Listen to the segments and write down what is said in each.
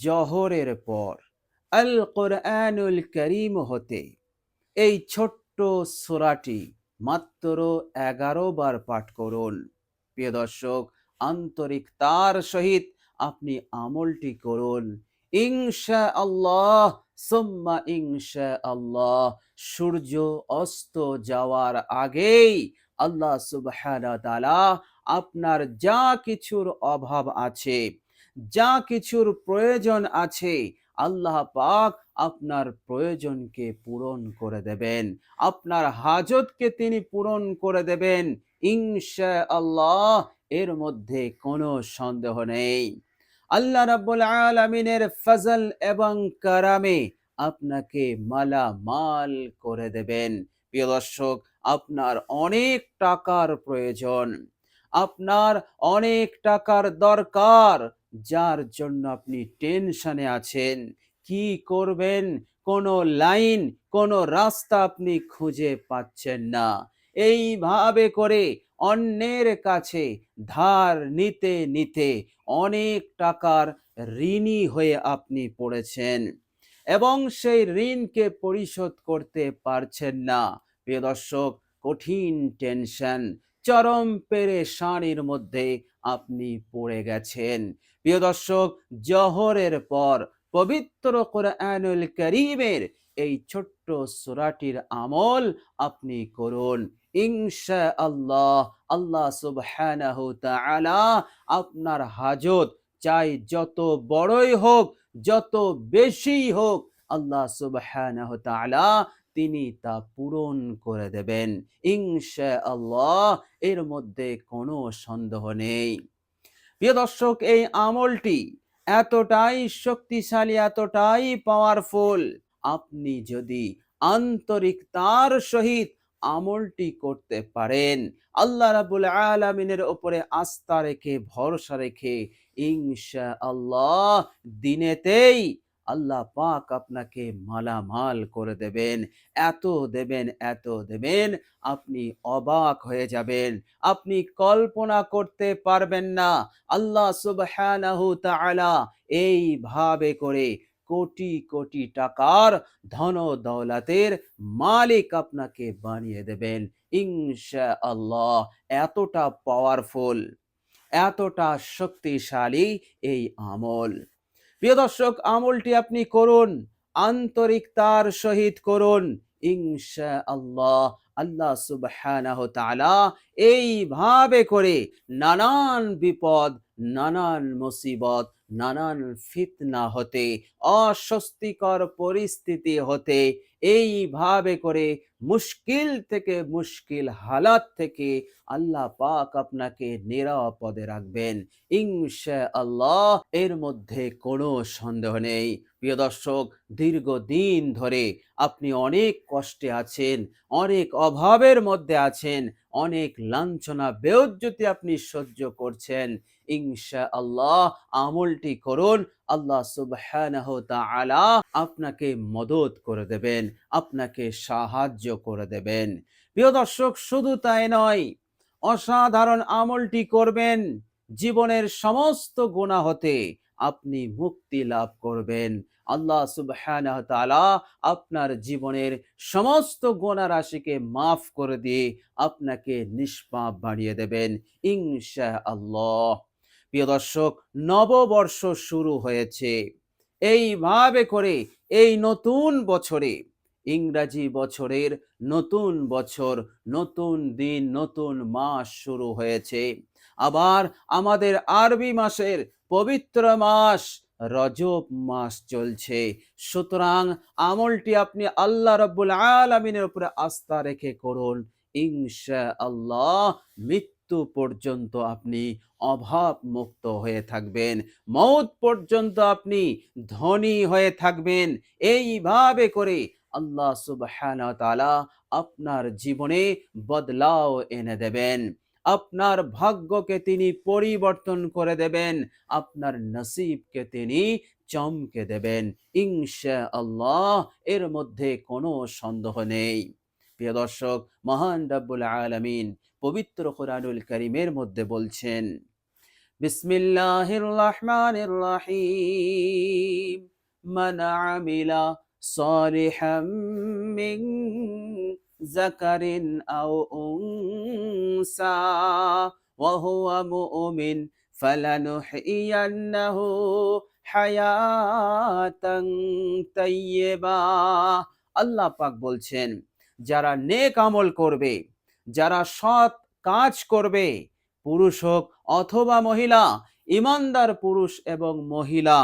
জহরের পর আল কোরআনুল কারীম হতে এই ছোট্ট সূরাটি মাত্র 11 বার পাঠ করুন। প্রিয় দর্শক, আন্তরিকতার সহিত আপনি আমলটি করুন। ইনশাআল্লাহ সুম্মা ইনশাআল্লাহ, সূর্য অস্ত যাওয়ার আগেই আল্লাহ সুবহানাহু ওয়া তাআলা আপনার যা কিছুর অভাব আছে, যা কিছুর প্রয়োজন আছে, আল্লাহ পাক আপনার প্রয়োজনকে পূরণ করে দেবেন, আপনার হাজতকে তিনি পূরণ করে দেবেন ইনশাআল্লাহ। এর মধ্যে কোনো সন্দেহ নেই। আল্লাহ রাব্বুল আলামিনের ফজল এবং কারামে আপনাকে মালামাল করে দেবেন। প্রিয় দর্শক, আপনার অনেক টাকার প্রয়োজন, আপনার অনেক টাকার দরকার, যার জন্য আপনি টেনশনে আছেন, কি করবেন, কোনো লাইন, কোনো রাস্তা আপনি খুঁজে পাচ্ছেন না। এইভাবে করে অন্যের কাছে ধার নিতে নিতে অনেক টাকার ঋণী হয়ে আপনি পড়েছেন এবং সেই ঋণকে পরিশোধ করতে পারছেন না। প্রিয় দর্শক, কঠিন টেনশন, চরম পেরেশানির মধ্যে আপনি পড়ে গেছেন। প্রিয় দর্শক, জহরের পর পবিত্র কোরআনুল কারীমের এই ছোট্ট সূরাটির আমল আপনি করুন। ইনশাআল্লাহ আল্লাহ সুবহানাহু তাআলা আপনার হাজত চাই যত বড়ই হোক, যত বেশি হোক, আল্লাহ সুবহানাহু তাআলা তিনি তা পূরণ করে দেবেন ইনশাআল্লাহ। এর মধ্যে কোনো সন্দেহ নেই। প্রিয় দর্শক, এই আমলটি এতটাই শক্তিশালী, এতটাই পাওয়ারফুল, আপনি যদি আন্তরিকতার সহিত আমলটি করতে পারেন, আল্লাহ রাব্বুল আলামিনের উপরে আস্থা রেখে, ভরসা রেখে, ইনশাআল্লাহ দিনেতেই আল্লাহ পাক আপনাকে মালামাল করে দেবেন। এত দেবেন, এত দেবেন, আপনি অবাক হয়ে যাবেন, আপনি কল্পনা করতে পারবেন না। আল্লাহ সুবহানাহু তাআলা এইভাবে করে কোটি কোটি টাকার ধন দৌলতের মালিক আপনাকে বানিয়ে দেবেন ইনশাআল্লাহ। এতটা পাওয়ারফুল, এতটা শক্তিশালী এই আমল। প্রিয় দর্শক, আমলটি আপনি করুন, আন্তরিকতার সহিত করুন ইনশাআল্লাহ। আল্লাহ সুবহানাহু তাআলা এইভাবে করে নানান বিপদ, নানান মুসিবত, নানান ফিতনা হতে, অস্বস্তিকর পরিস্থিতি হতে, এইভাবে করে মুশকিল থেকে, মুশকিল হালাত থেকে আল্লাহ পাক আপনাকে নিরাপদে রাখবেন ইনশাআল্লাহ। এর মধ্যে কোনো সন্দেহ নেই। প্রিয় দর্শক, দীর্ঘদিন ধরে আপনি অনেক কষ্টে আছেন, অনেক অভাবের মধ্যে আছেন, অনেক লাঞ্ছনা বেইজ্জতি আপনি সহ্য করছেন। ইনশাআল্লাহ আমলটি করুন, আল্লাহ সুবহানাহু তাআলা আপনাকে মদদ করে দেবেন, আপনাকে সাহায্য করে দেবেন। প্রিয় দর্শক, শুধু তাই নয়, অসাধারণ আমলটি করবেন, জীবনের সমস্ত গুনাহ হতে আপনি মুক্তি লাভ করবেন। আল্লাহ সুবহানাহু ওয়া তাআলা আপনার জীবনের সমস্ত গুনাহ রাশিকে মাফ করে দিয়ে আপনাকে নিষ্পাপ বানিয়ে দেবেন ইনশাআল্লাহ। প্রিয় দর্শক, নববর্ষ শুরু হয়েছে। এইভাবে করে এই নতুন বছরে, ইংরাজি বছরের নতুন বছর, নতুন দিন, নতুন মাস শুরু হয়েছে। আবার আমাদের আরবি মাসের পবিত্র মাস রজব মাস চলছে। সুতরাং আমলটি আপনি আল্লাহ রাব্বুল আলামিনের উপরে আস্থা রেখে করুন ইনশাআল্লাহ। মৃত্যু পর্যন্ত আপনি অভাব মুক্ত হয়ে থাকবেন, মওত পর্যন্ত আপনি ধনী হয়ে থাকবেন। এইভাবে করে আল্লাহ সুবহানাহু ওয়া তাআলা আপনার জীবনে বদলাও এনে দেবেন, আপনার ভাগ্যকে তিনি পরিবর্তন করে দেবেন, আপনার নসিবকে তিনি চমকে দেবেন ইনশাআল্লাহ। এর মধ্যে কোনো সন্দেহ নেই। প্রিয় দর্শক, মহান রব্বুল আলামিন পবিত্র কোরআনুল কারীমের মধ্যে বলছেন, বিসমিল্লাহির রহমানির রহিম, মান আমিলা সালিহাম মিন যাকারিন আও উনসা ওয়া হুয়া মুমিন ফালানুহইয়ান্নাহু হায়াতান তাইয়্যিবা। আল্লাহ পাক বলছেন, যারা নেক আমল করবে, যারা সৎ কাজ করবে, পুরুষ হোক অথবা মহিলা, ইমানদার পুরুষ এবং মহিলা,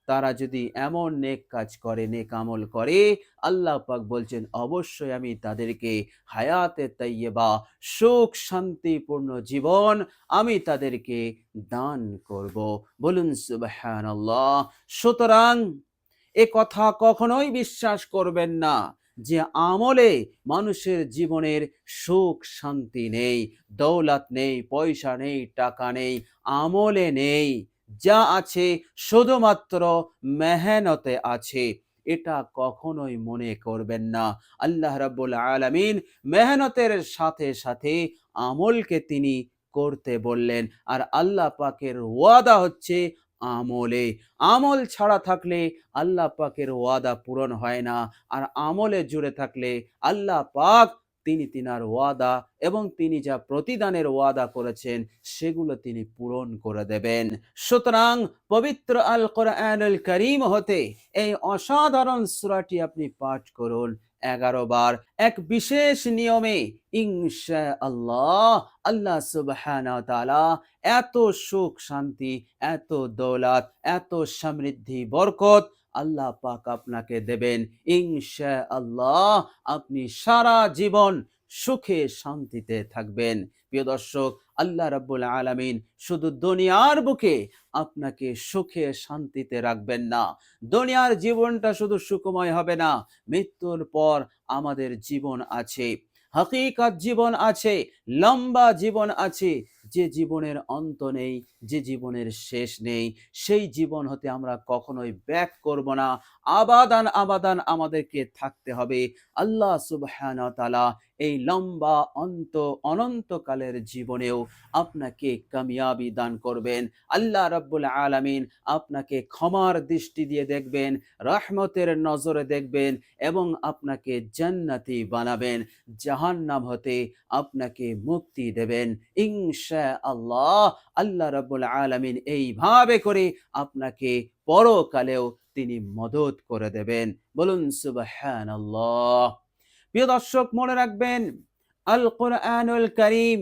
তারা যদি এমন নেক কাজ করে, নেক আমল করে, আল্লাহ পাক বলছেন অবশ্যই আমি তাদেরকে হায়াতে তাইয়্যিবা, সুখ শান্তিপূর্ণ জীবন আমি তাদেরকে দান করব। বলুন সুবহানাল্লাহ। সুতরাং এ কথা কখনোই বিশ্বাস করবেন না যে আমলে মানুষের জীবনের সুখ শান্তি নেই, দৌলত নেই, পয়সা নেই, টাকা নেই, আমলে নেই। যা আছে শুধুমাত্র মেহনতে আছে। এটা কখনোই মনে করবেন না। আল্লাহ রাব্বুল আলামিন মেহনতের সাথে সাথে আমলকে তিনি করতে বললেন। আর আল্লাহ পাকের ওয়াদা হচ্ছে আমলে। আমল ছাড়া থাকলে আল্লাহ পাকের ওয়াদা পূরণ হয় না। আর আমলে জুড়ে থাকলে আল্লাহ পাক তিনি তিনার ওয়াদা এবং তিনি যা প্রতিদানের ওয়াদা করেছেন সেগুলো তিনি পূরণ করে দেবেন। সুতরাং পবিত্র আল কোরআনুল কারীম হতে এই অসাধারণ সূরাটি আপনি পাঠ করুন 11 বার এক বিশেষ নিয়মে। ইনশাআল্লাহ আল্লাহ সুবহানাহু ওয়া তাআলা এত সুখ শান্তি, এত দৌলত, এত সমৃদ্ধি বরকত আল্লাহ পাক আপনাকে দেবেন। ইনশাআল্লাহ আপনি সারা জীবন সুখে শান্তিতে থাকবেন। প্রিয় দর্শক, আল্লাহ রাব্বুল আলামিন শুধু দুনিয়ার বুকে আপনাকে সুখে শান্তিতে রাখবেন না, দুনিয়ার জীবনটা শুধু সুখময় হবে না, মৃত্যুর পর আমাদের জীবন আছে, হাকিকাত জীবন আছে, লম্বা জীবন আছে, যে জীবনের অন্ত নেই, যে জীবনের শেষ নেই, সেই জীবন হতে আমরা কখনোই ব্যাক করব না। আবাদান আবাদান আমাদেরকে থাকতে হবে। আল্লাহ সুবহানাহু ওয়া তাআলা এই লম্বা অনন্তকালের জীবনেও আপনাকে কামিয়াবি দান করবেন। আল্লাহ রাব্বুল আলামিন আপনাকে ক্ষমার দৃষ্টি দিয়ে দেখবেন, রহমতের নজরে দেখবেন এবং আপনাকে জান্নাতি বানাবেন, জাহান্নাম হতে আপনাকে মুক্তি দেবেন ইনশাআল্লাহ। আল্লাহ রাব্বুল আলামিন এইভাবে করে আপনাকে পরকালেও তিনি মদত করে দেবেন। বলুন সুবহানাল্লাহ। প্রিয় দর্শক, মনে রাখবেন আল কোরআনুল কারীম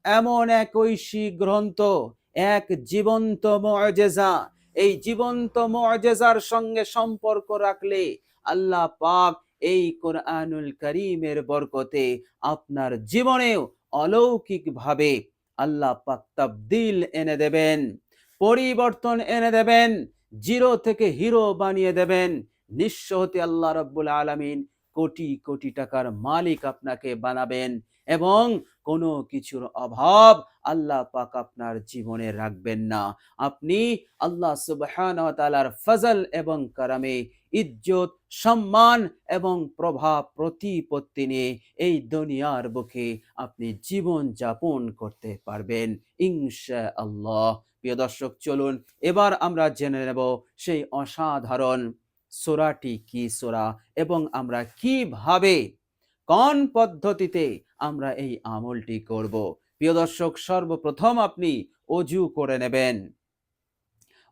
এমন এক ঐশী গ্রন্থ, এক জীবন্ত মুআজিজা। এই জীবন্ত মুআজিজার সঙ্গে সম্পর্ক রাখলে আল্লাহ পাক এই কোরআনুল কারীমের বরকতে আপনার জীবনেও অলৌকিকভাবে আল্লাহ পাক তাবদীল এনে দেবেন, পরিবর্তন এনে দেবেন, জিরো থেকে হিরো বানিয়ে দেবেন। নিঃস্ব হতে আল্লাহ রাব্বুল আলামিন কোটি কোটি টাকার মালিক আপনাকে বানাবেন এবং কোনো কিছুর অভাব আল্লাহ পাক আপনার জীবনে রাখবেন না। আপনি আল্লাহ সুবহানাহু ওয়া তাআলার ফজল এবং কারামে ইজ্জত, সম্মান এবং প্রভাব প্রতিপত্তি নিয়ে এই দুনিয়ার বুকে আপনি জীবন যাপন করতে পারবেন ইনশাআল্লাহ। প্রিয় দর্শক, চলুন এবার আমরা জেনে নেব সেই অসাধারণ সূরাটি কি সূরা এবং আমরা কিভাবে, কোন পদ্ধতিতে আমরা এই আমলটি করব। প্রিয় দর্শক, সর্বপ্রথম আপনি ওযু করে নেবেন।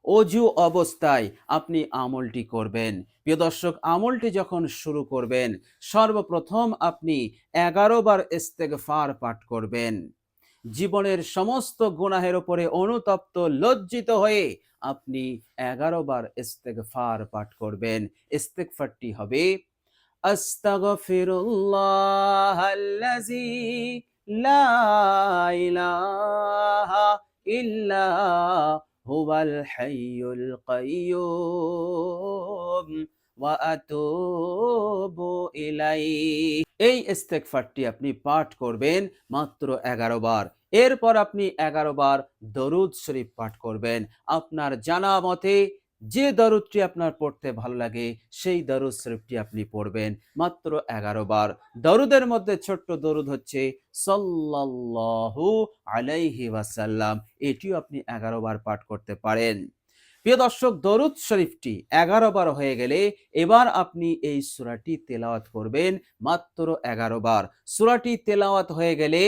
অজু অবস্থায় আপনি আমলটি করবেন। প্রিয় দর্শক, আমলটি যখন শুরু করবেন সর্বপ্রথম আপনি 11 বার ইস্তেগফার পাঠ করবেন। জীবনের সমস্ত গুনাহের উপরে অনুতপ্ত লজ্জিত হয়ে আপনি 11 বার ইস্তেগফার পাঠ করবেন। ইস্তেগফারটি হবে আস্তাগফিরুল্লাহাল্লাযী লা ইলাহা ইল্লা হুয়াল হাইয়ুল কাইয়্যুম ওয়া আতুবু ইলাইহি। এই ইস্তেগফারটি আপনি পাঠ করবেন মাত্র 11 বার। এরপর আপনি 11 বার দরুদ শরীফ পাঠ করবেন। আপনার জানা মতে যে দরুদটি আপনার পড়তে ভালো লাগে সেই দরুদ শরীফটি আপনি পড়বেন মাত্র 11 বার। দরুদের মধ্যে ছোট্ট দরুদ হচ্ছে সাল্লাল্লাহু আলাইহি ওয়াসাল্লাম, এটিও আপনি 11 বার পাঠ করতে পারেন। প্রিয় দর্শক, দরুদ শরীফটি 11 বার হয়ে গেলে এবার আপনি এই সূরাটি তেলাওয়াত করবেন মাত্র 11 বার। সূরাটি তেলাওয়াত হয়ে গেলে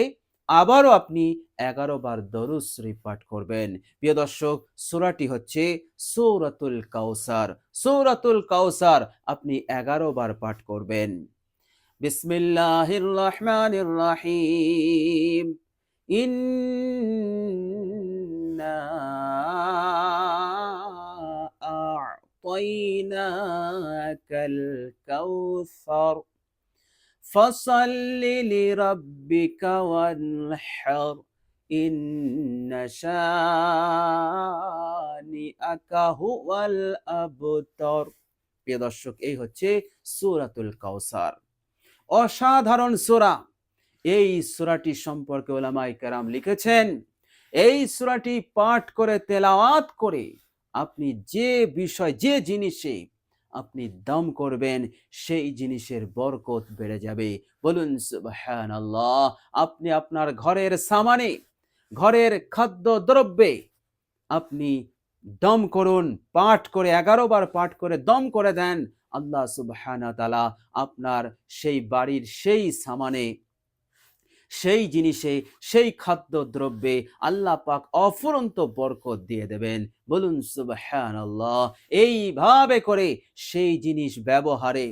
আবারও আপনি 11 বার দরুদ শরীফ পাঠ করবেন। প্রিয় দর্শক, সূরাটি হচ্ছে সূরাতুল কাউসার। সূরাতুল কাউসার আপনি 11 বার পাঠ করবেন। বিসমিল্লাহির রহমানির রহিম। ইন্না আ'তাইনাকাল কাউসার ফাসাল্লি লিরাব্বিকা ওয়ানহার ইন্না শানিআকা হুয়াল আবতার। প্রিয় দর্শক, এই হচ্ছে সূরাতুল কাউসার। অসাধারণ সূরা। এই সূরাটি সম্পর্কে উলামায়ে কেরাম লিখেছেন, এই সূরাটি পাঠ করে তেলাওয়াত করে আপনি যে বিষয়, যে জিনিসে আপনি দম করবেন সেই জিনিসের বরকত বেড়ে যাবে। বলুন সুবহানাল্লাহ। আপনি আপনার ঘরের সামানে, ঘরের খাদ্য দ্রব্যে আপনি দম করুন, পাঠ করে 11 বার পাঠ করে দম করে দেন। আল্লাহ সুবহানাহু ওয়া তাআলা আপনার সেই বাড়ির সেই সামানে, সেই জিনিসে, সেই খাদ্য দ্রব্যে আল্লাহ পাক অফুরন্ত বরকত দিয়ে দেবেন। বলুন সুবহানাল্লাহ। এইভাবে করে সেই জিনিস ব্যবহারে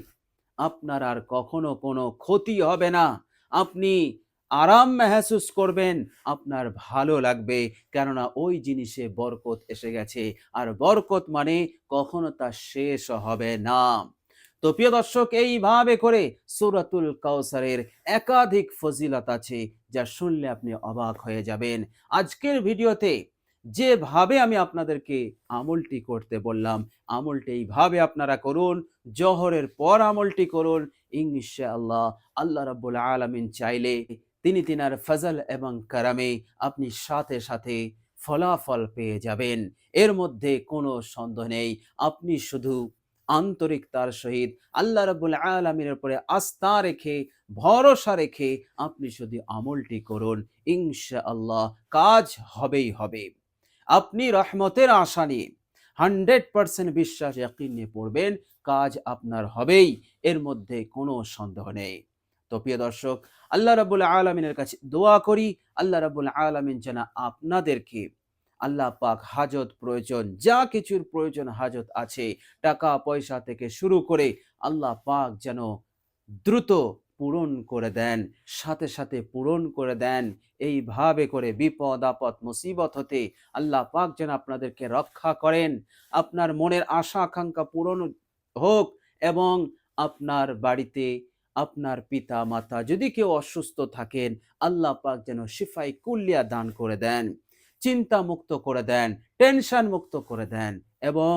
আপনার আর কখনো কোনো ক্ষতি হবে না। আপনি আরাম মেহসুস করবেন, আপনার ভালো লাগবে, কেননা ওই জিনিসে বরকত এসে গেছে। আর বরকত মানে কখনো তা শেষ হবে না। তো প্রিয় দর্শক, এইভাবে করে সূরাতুল কাউসারের একাধিক ফজিলত আছে, যা শুনলে আপনি অবাক হয়ে যাবেন। আজকের ভিডিওতে যেভাবে আমি আপনাদেরকে আমলটি করতে বললাম, আমলটি এইভাবে আপনারা করুন। জোহরের পর আমলটি করুন। ইনশাআল্লাহ আল্লাহ রাব্বুল আলামিন চাইলে তিনি তিনার ফজল এবং কারামে আপনি সাথে সাথে ফলাফল পেয়ে যাবেন। এর মধ্যে কোনো সন্দেহ নেই। আপনি শুধু আন্তরিকতার সহিত আল্লাহ রাব্বুল আলামিনের উপরে আস্থা রেখে, ভরসা রেখে আপনি শুধু আমলটি করুন। ইনশাআল্লাহ কাজ হবেই হবে। আপনি রহমতের আশা নিয়ে 100% বিশ্বাস ইয়াকিন নিয়ে পড়বেন, কাজ আপনার হবেই। এর মধ্যে কোনো সন্দেহ নেই। তো প্রিয় দর্শক, আল্লাহ রাব্বুল আলামিনের কাছে দোয়া করি, আল্লাহ রাব্বুল আলামিন যেন আপনাদেরকে, আল্লাহ পাক হাজত প্রয়োজন, যা কিছুর প্রয়োজন হাজত আছে, টাকা পয়সা থেকে শুরু করে আল্লাহ পাক যেন দ্রুত পূরণ করে দেন, সাথে সাথে পূরণ করে দেন। এইভাবে করে বিপদ আপদ মুসিবত হতে আল্লাহ পাক যেন আপনাদেরকে রক্ষা করেন। আপনার মনের আশা আকাঙ্ক্ষা পূরণ হোক, এবং আপনার বাড়িতে আপনার পিতা মাতা যদি কেউ অসুস্থ থাকেন, আল্লাহ পাক যেন শিফাই কুল্লিয়া দান করে দেন, চিন্তা মুক্ত করে দেন, টেনশন মুক্ত করে দেন, এবং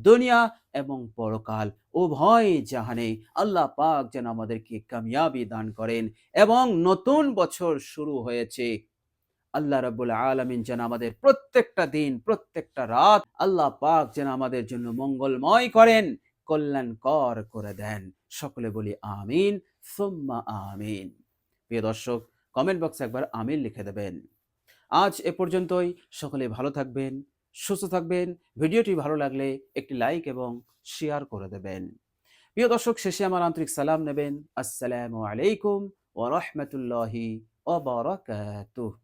দুনিয়া এবং পরকাল উভয় জাহানে আল্লাহ পাক যেন আমাদেরকে কামিয়াবি দান করেন। এবং নতুন বছর শুরু হয়েছে, আল্লাহ রাব্বুল আলামিন যেন আমাদের প্রত্যেকটা দিন, প্রত্যেকটা রাত আল্লাহ পাক যেন আমাদের জন্য মঙ্গলময় করেন, কল্যাণকর করে দেন। সকলে বলি আমিন সুম্মা আমিন। প্রিয় দর্শক, কমেন্ট বক্সে একবার আমিন লিখে দেবেন। আজ এ পর্যন্তই। সকলে ভালো থাকবেন, সুস্থ থাকবেন। ভিডিওটি ভালো লাগলে একটি লাইক এবং শেয়ার করে দেবেন। প্রিয় দর্শক, শেষে আমার আন্তরিক সালাম নেবেন। আসসালামু আলাইকুম ওয়া রাহমাতুল্লাহি ওয়া বারাকাতুহু।